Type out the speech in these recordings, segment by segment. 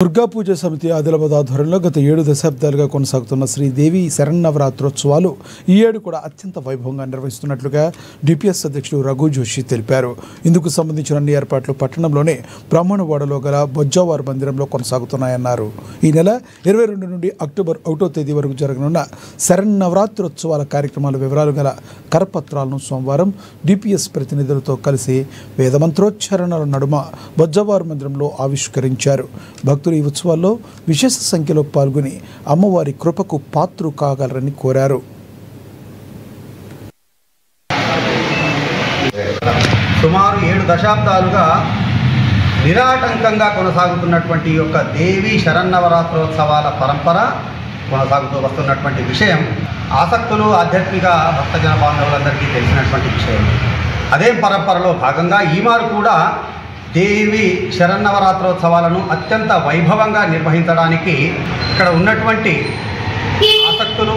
దుర్గా పూజ సమితి ఆదిలాబాద్ ఆధ్వర్యంలో గత 7 దశాబ్దాలుగా కొనసాగుతున్న శ్రీదేవి శరన్నవరాత్రోత్సవాలు ఈ ఏడు కూడా అత్యంత వైభవంగా నిర్వహిస్తున్నట్లుగా డిపిఎస్ అధ్యక్షుడు రఘు జోషి తెలిపారు. ఇందుకు సంబంధించిన అన్ని ఏర్పాట్లు పట్టణంలోని బ్రాహ్మణవాడలో గల బొజ్జావార్ మందిరంలో కొనసాగుతున్నాయన్నారు. ఈ నెల 22 నుండి అక్టోబర్ 1వ తేదీ వరకు జరగనున్న శరన్నవరాత్రోత్సవాల కార్యక్రమాల వివరాలు గల కరపత్రాలను సోమవారం డిపిఎస్ ప్రతినిధులతో కలిసి వేదమంత్రోచ్చారణల నడుమ బొజ్జావార్ మందిరంలో ఆవిష్కరించారు. భక్తులు ఈ ఉత్సవాల్లో విశేష సంఖ్యలో పాల్గొని అమ్మవారి కృపకు పాత్రు కాగలరని కోరారు. సుమారు 7 దశాబ్దాలుగా నిరాటంకంగా కొనసాగుతున్నటువంటి యొక్క దేవి శరన్నవరాత్రోత్సవాల పరంపర కొనసాగుతూ వస్తున్నటువంటి విషయం ఆసక్తులు ఆధ్యాత్మిక భక్తజన బాంధవులందరికీ తెలిసినటువంటి విషయం. అదే పరంపరలో భాగంగా ఈమారు కూడా దేవి శరన్నవరాత్రోత్సవాలను అత్యంత వైభవంగా నిర్వహించడానికి ఇక్కడ ఉన్నటువంటి ఆసక్తులు,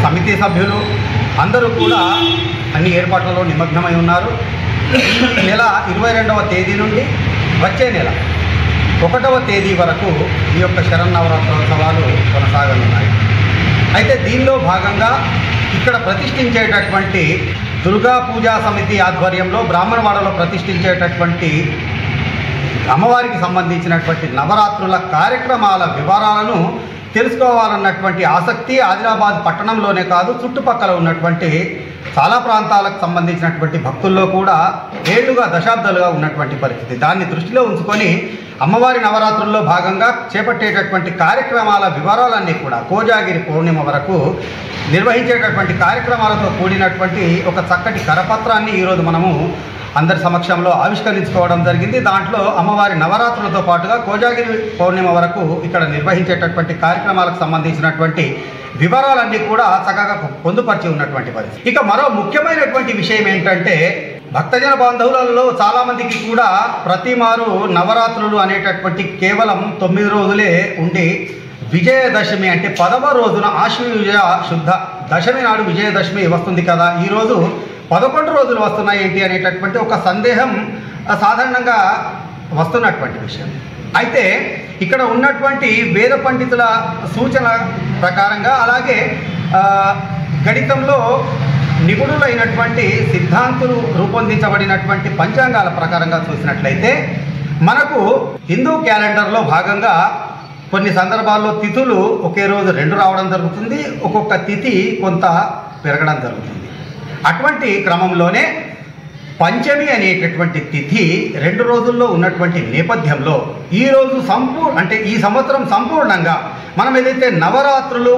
సమితి సభ్యులు అందరూ కూడా అన్ని ఏర్పాట్లలో నిమగ్నమై ఉన్నారు. ఈ నెల 22వ తేదీ నుండి వచ్చే నెల 1వ తేదీ వరకు ఈ యొక్క శరన్నవరాత్రోత్సవాలు కొనసాగనున్నాయి. అయితే దీనిలో భాగంగా ఇక్కడ ప్రతిష్ఠించేటటువంటి దుర్గా పూజా సమితి ఆధ్వర్యంలో బ్రాహ్మణవాడలో ప్రతిష్ఠించేటటువంటి అమ్మవారికి సంబంధించినటువంటి నవరాత్రుల కార్యక్రమాల వివరాలను తెలుసుకోవాలన్నటువంటి ఆసక్తి ఆదిలాబాద్ పట్టణంలోనే కాదు చుట్టుపక్కల ఉన్నటువంటి చాలా ప్రాంతాలకు సంబంధించినటువంటి భక్తుల్లో కూడా ఏళ్లుగా దశాబ్దాలుగా ఉన్నటువంటి పరిస్థితి. దాన్ని దృష్టిలో ఉంచుకొని అమ్మవారి నవరాత్రుల్లో భాగంగా చేపట్టేటటువంటి కార్యక్రమాల వివరాలన్నీ కూడా కోజాగిరి పౌర్ణిమ వరకు నిర్వహించేటటువంటి కార్యక్రమాలతో కూడినటువంటి ఒక చక్కటి కరపత్రాన్ని ఈరోజు మనము అందరి సమక్షంలో ఆవిష్కరించుకోవడం జరిగింది. దాంట్లో అమ్మవారి నవరాత్రులతో పాటుగా కోజాగిరి పౌర్ణిమ వరకు ఇక్కడ నిర్వహించేటటువంటి కార్యక్రమాలకు సంబంధించినటువంటి వివరాలన్నీ కూడా చక్కగా పొందుపరిచి ఉన్నటువంటి పరిస్థితి. ఇక మరో ముఖ్యమైనటువంటి విషయం ఏంటంటే భక్తజన బాంధవులలో చాలామందికి కూడా ప్రతిమారు నవరాత్రులు అనేటటువంటి కేవలం 9 రోజులే ఉండి విజయదశమి అంటే 10వ రోజున ఆశ్వయుజ శుద్ధ దశమి నాడు విజయదశమి వస్తుంది కదా, ఈరోజు 11 రోజులు వస్తున్నాయి ఏంటి అనేటటువంటి ఒక సందేహం సాధారణంగా వస్తున్నటువంటి విషయం. అయితే ఇక్కడ ఉన్నటువంటి వేద పండితుల సూచన ప్రకారంగా అలాగే గణితంలో నిపుణులైనటువంటి సిద్ధాంతులు రూపొందించబడినటువంటి పంచాంగాల ప్రకారంగా చూసినట్లయితే మనకు హిందూ క్యాలెండర్లో భాగంగా కొన్ని సందర్భాల్లో తిథులు ఒకే రోజు 2 రావడం జరుగుతుంది, ఒక్కొక్క తిథి కొంత పెరగడం జరుగుతుంది. అటువంటి క్రమంలోనే పంచమి అనేటటువంటి తిథి 2 రోజుల్లో ఉన్నటువంటి నేపథ్యంలో ఈరోజు ఈ సంవత్సరం సంపూర్ణంగా మనం ఏదైతే నవరాత్రులు